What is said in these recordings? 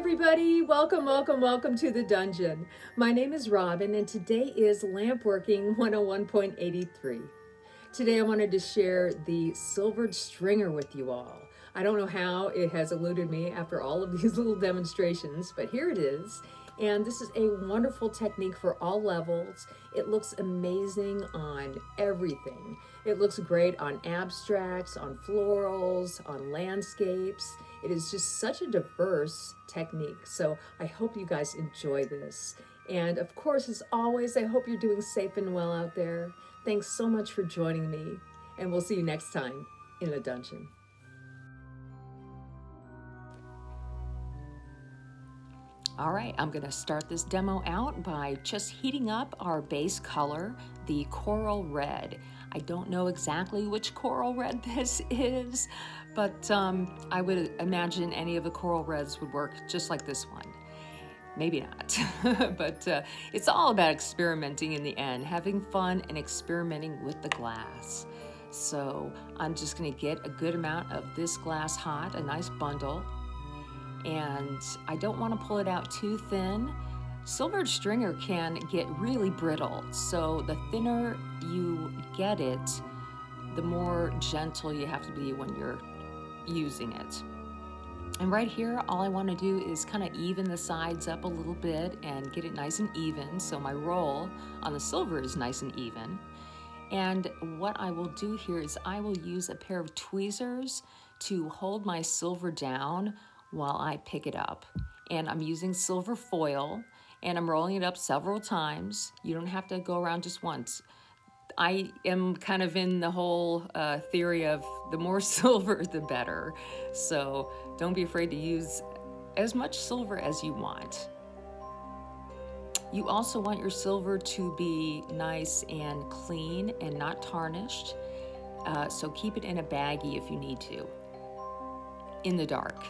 everybody. Welcome to the dungeon. My name is Robin and today is Lampworking 101.83. Today I wanted to share the silvered stringer with you all. I don't know how it has eluded me after all of these little demonstrations, but here it is. And this is a wonderful technique for all levels. It looks amazing on everything. It looks great on abstracts, on florals, on landscapes. It is just such a diverse technique. So I hope you guys enjoy this. And of course, as always, I hope you're doing safe and well out there. Thanks so much for joining me. And we'll see you next time in the dungeon. All right, I'm gonna start this demo out by just heating up our base color, the coral red. I don't know exactly which coral red this is, but I would imagine any of the coral reds would work just like this one. Maybe not, but it's all about experimenting in the end, having fun and experimenting with the glass. So I'm just gonna get a good amount of this glass hot, a nice bundle. And I don't want to pull it out too thin. Silvered stringer can get really brittle, so the thinner you get it, the more gentle you have to be when you're using it. And right here, all I want to do is kind of even the sides up a little bit and get it nice and even, so my roll on the silver is nice and even. And what I will do here is I will use a pair of tweezers to hold my silver down while I pick it up. And I'm using silver foil and I'm rolling it up several times. You don't have to go around just once. I am kind of in the whole theory of the more silver, the better. So don't be afraid to use as much silver as you want. You also want your silver to be nice and clean and not tarnished. So keep it in a baggie if you need to. In the dark.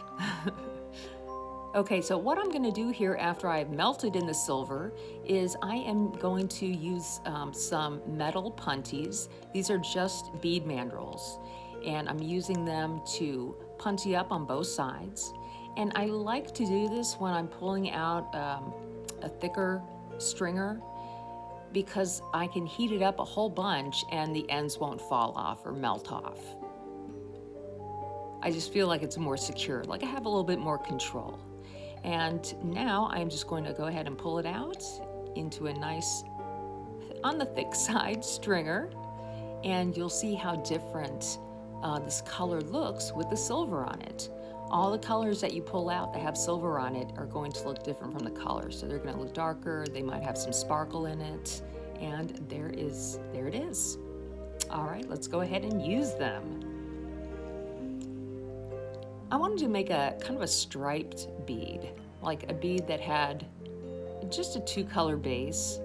Okay, so what I'm going to do here after I've melted in the silver is I am going to use some metal punties. These are just bead mandrels, and I'm using them to punty up on both sides. And I like to do this when I'm pulling out a thicker stringer because I can heat it up a whole bunch and the ends won't fall off or melt off. I just feel like it's more secure, like I have a little bit more control. And now I'm just going to go ahead and pull it out into a nice, on the thick side stringer. And you'll see how different this color looks with the silver on it. All the colors that you pull out that have silver on it are going to look different from the colors. So they're going to look darker, they might have some sparkle in it. And there it is. All right, let's go ahead and use them. I wanted to make a kind of a striped bead, like a bead that had just a 2-color base,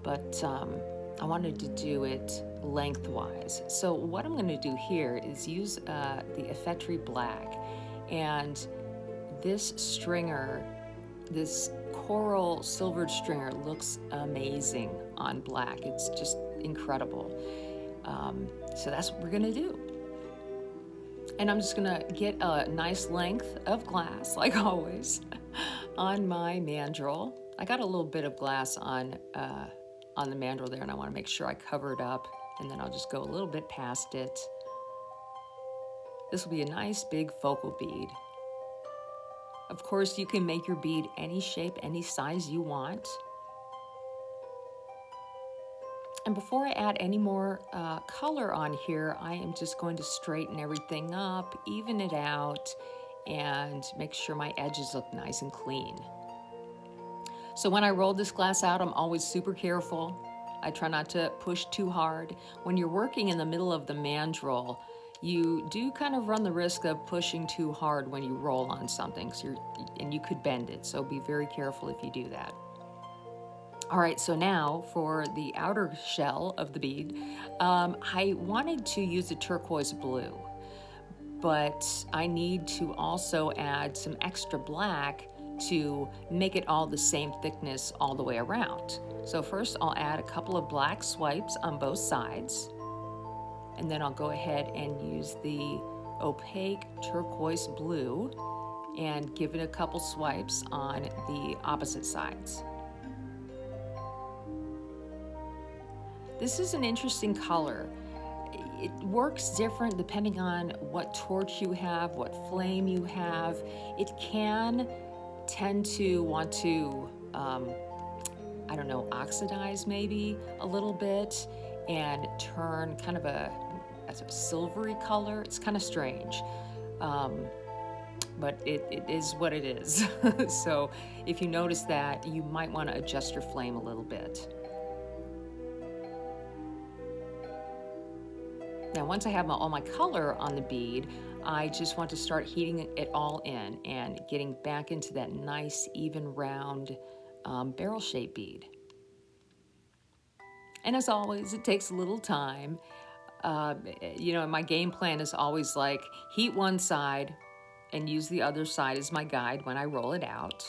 but I wanted to do it lengthwise. So what I'm going to do here is use the Ivory Black, and this stringer, this coral silvered stringer looks amazing on black. It's just incredible. So that's what we're going to do. And I'm just gonna get a nice length of glass, like always, on my mandrel. I got a little bit of glass on the mandrel there, and I wanna make sure I cover it up, and then I'll just go a little bit past it. This will be a nice big focal bead. Of course, you can make your bead any shape, any size you want. And before I add any more color on here, I am just going to straighten everything up, even it out, and make sure my edges look nice and clean. So when I roll this glass out, I'm always super careful. I try not to push too hard. When you're working in the middle of the mandrel, you do kind of run the risk of pushing too hard when you roll on something, and you could bend it, so be very careful if you do that. All right, so now for the outer shell of the bead, I wanted to use a turquoise blue, but I need to also add some extra black to make it all the same thickness all the way around. So first I'll add a couple of black swipes on both sides, and then I'll go ahead and use the opaque turquoise blue and give it a couple swipes on the opposite sides. This is an interesting color. It works different depending on what torch you have, what flame you have. It can tend to want to, I don't know, oxidize maybe a little bit and turn kind of a silvery color. It's kind of strange, but it is what it is. So if you notice that, you might want to adjust your flame a little bit. Now, once I have all my color on the bead, I just want to start heating it all in and getting back into that nice, even, round, barrel-shaped bead. And as always, it takes a little time. You know, my game plan is always like heat one side and use the other side as my guide when I roll it out.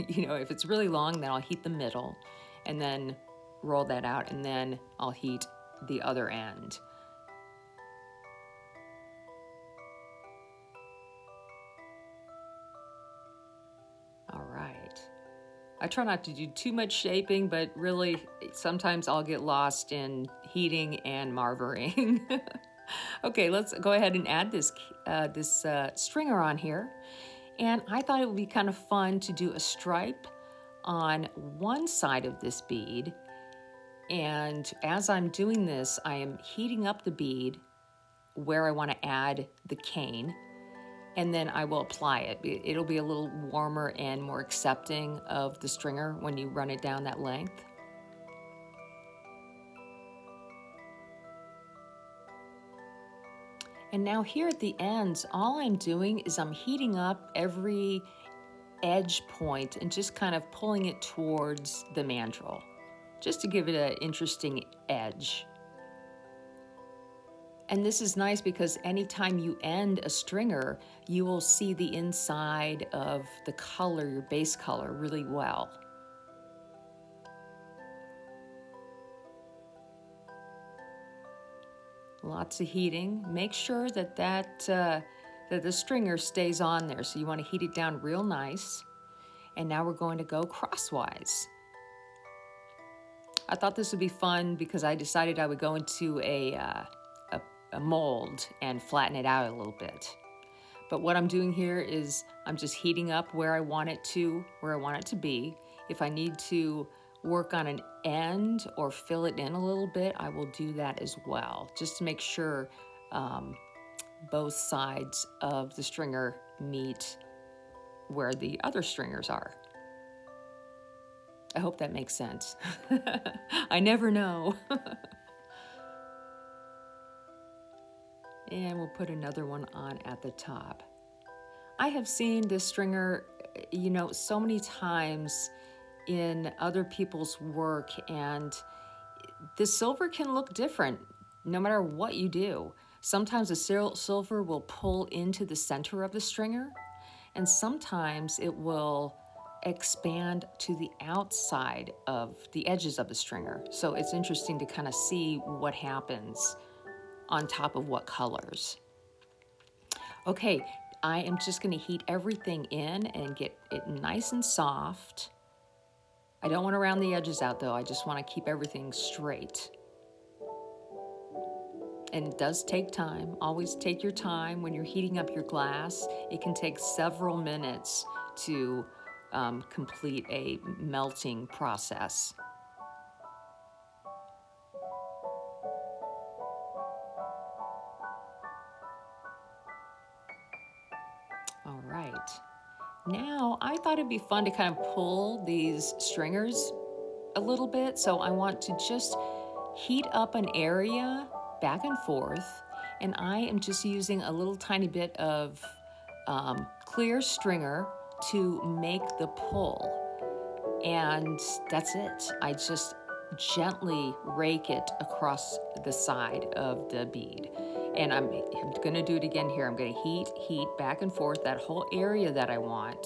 You know, if it's really long, then I'll heat the middle and then roll that out, and then I'll heat the other end. All right. I try not to do too much shaping, but really sometimes I'll get lost in heating and marvering. Okay, let's go ahead and add this stringer on here. And I thought it would be kind of fun to do a stripe on one side of this bead. And as I'm doing this, I am heating up the bead where I want to add the cane, and then I will apply it. It'll be a little warmer and more accepting of the stringer when you run it down that length. And now here at the ends, all I'm doing is I'm heating up every edge point and just kind of pulling it towards the mandrel, just to give it an interesting edge. And this is nice because anytime you end a stringer, you will see the inside of the color, your base color, really well. Lots of heating. Make sure that that the stringer stays on there. So you want to heat it down real nice. And now we're going to go crosswise. I thought this would be fun because I decided I would go into a mold and flatten it out a little bit. But what I'm doing here is I'm just heating up where I want it to be. If I need to work on an end or fill it in a little bit, I will do that as well, just to make sure both sides of the stringer meet where the other stringers are. I hope that makes sense. I never know. And we'll put another one on at the top. I have seen this stringer, you know, so many times in other people's work, and the silver can look different no matter what you do. Sometimes the silver will pull into the center of the stringer, and sometimes it will expand to the outside of the edges of the stringer. So it's interesting to kind of see what happens on top of what colors. Okay, I am just going to heat everything in and get it nice and soft. I don't want to round the edges out though. I just want to keep everything straight. And it does take time. Always take your time when you're heating up your glass. It can take several minutes to complete a melting process. All right. Now, I thought it'd be fun to kind of pull these stringers a little bit. So I want to just heat up an area back and forth. And I am just using a little tiny bit of clear stringer to make the pull. And that's it. I just gently rake it across the side of the bead. And I'm going to do it again here. I'm going to heat back and forth that whole area that I want,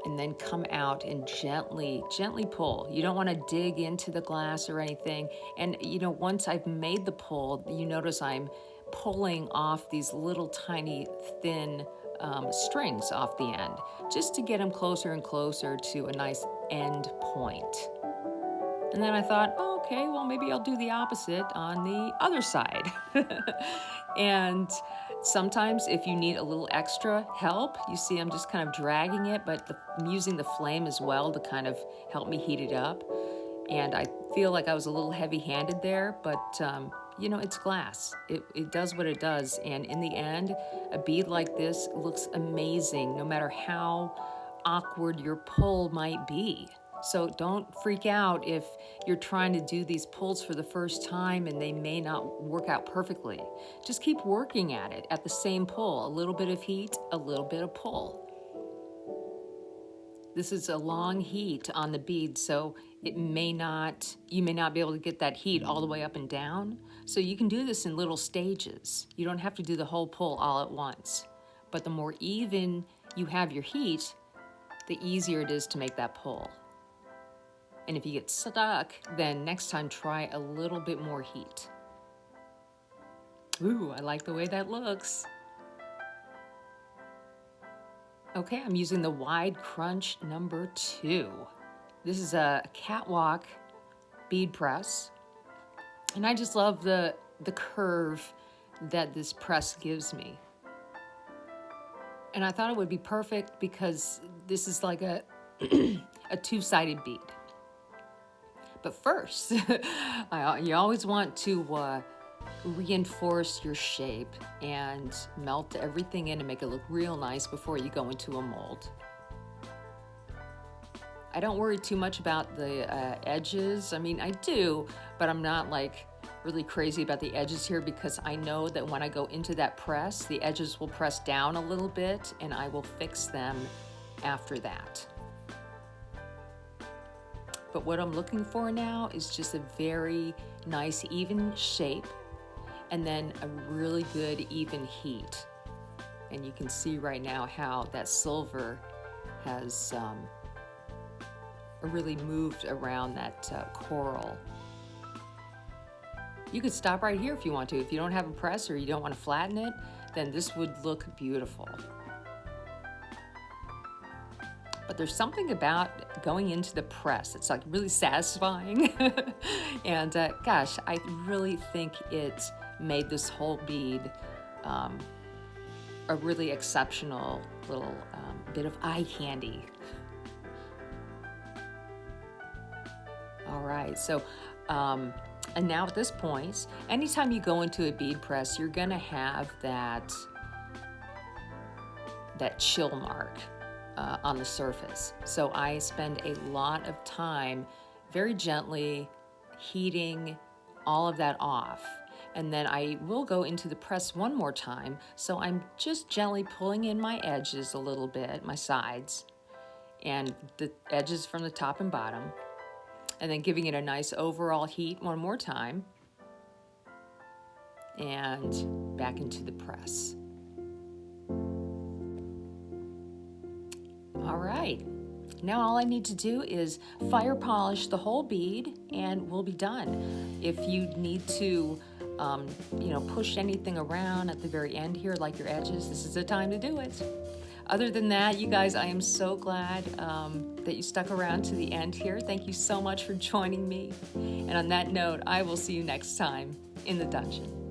and then come out and gently pull. You don't want to dig into the glass or anything. And you know, once I've made the pull, you notice I'm pulling off these little tiny thin strings off the end, just to get them closer and closer to a nice end point. And then I thought, oh, okay, well, maybe I'll do the opposite on the other side. And sometimes if you need a little extra help, you see I'm just kind of dragging it, but I'm using the flame as well to kind of help me heat it up. And I feel like I was a little heavy-handed there, but it's glass. It does what it does. And in the end, a bead like this looks amazing, no matter how awkward your pull might be. So don't freak out if you're trying to do these pulls for the first time and they may not work out perfectly. Just keep working at it at the same pull. A little bit of heat, a little bit of pull. This is a long heat on the bead, so you may not be able to get that heat all the way up and down. So you can do this in little stages. You don't have to do the whole pull all at once. But the more even you have your heat, the easier it is to make that pull. And if you get stuck, then next time try a little bit more heat. Ooh, I like the way that looks. Okay, I'm using the Wide Crunch number 2. This is a catwalk bead press. And I just love the curve that this press gives me. And I thought it would be perfect because this is like a two-sided bead. But first, you always want to reinforce your shape and melt everything in and make it look real nice before you go into a mold. I don't worry too much about the edges. I mean, I do, but I'm not like really crazy about the edges here because I know that when I go into that press, the edges will press down a little bit and I will fix them after that. But what I'm looking for now is just a very nice even shape and then a really good even heat. And you can see right now how that silver has really moved around that coral. You could stop right here if you want to. If you don't have a press or you don't want to flatten it, then this would look beautiful. But there's something about going into the press. It's like really satisfying. And gosh, I really think it made this whole bead a really exceptional little bit of eye candy. All right, so and now at this point, anytime you go into a bead press, you're gonna have that chill mark on the surface. So I spend a lot of time very gently heating all of that off. And then I will go into the press one more time. So I'm just gently pulling in my edges a little bit, my sides, and the edges from the top and bottom. And then giving it a nice overall heat one more time. And back into the press. All right, now all I need to do is fire polish the whole bead and we'll be done. If you need to, push anything around at the very end here, like your edges, this is the time to do it. Other than that, you guys, I am so glad that you stuck around to the end here. Thank you so much for joining me. And on that note, I will see you next time in the dungeon.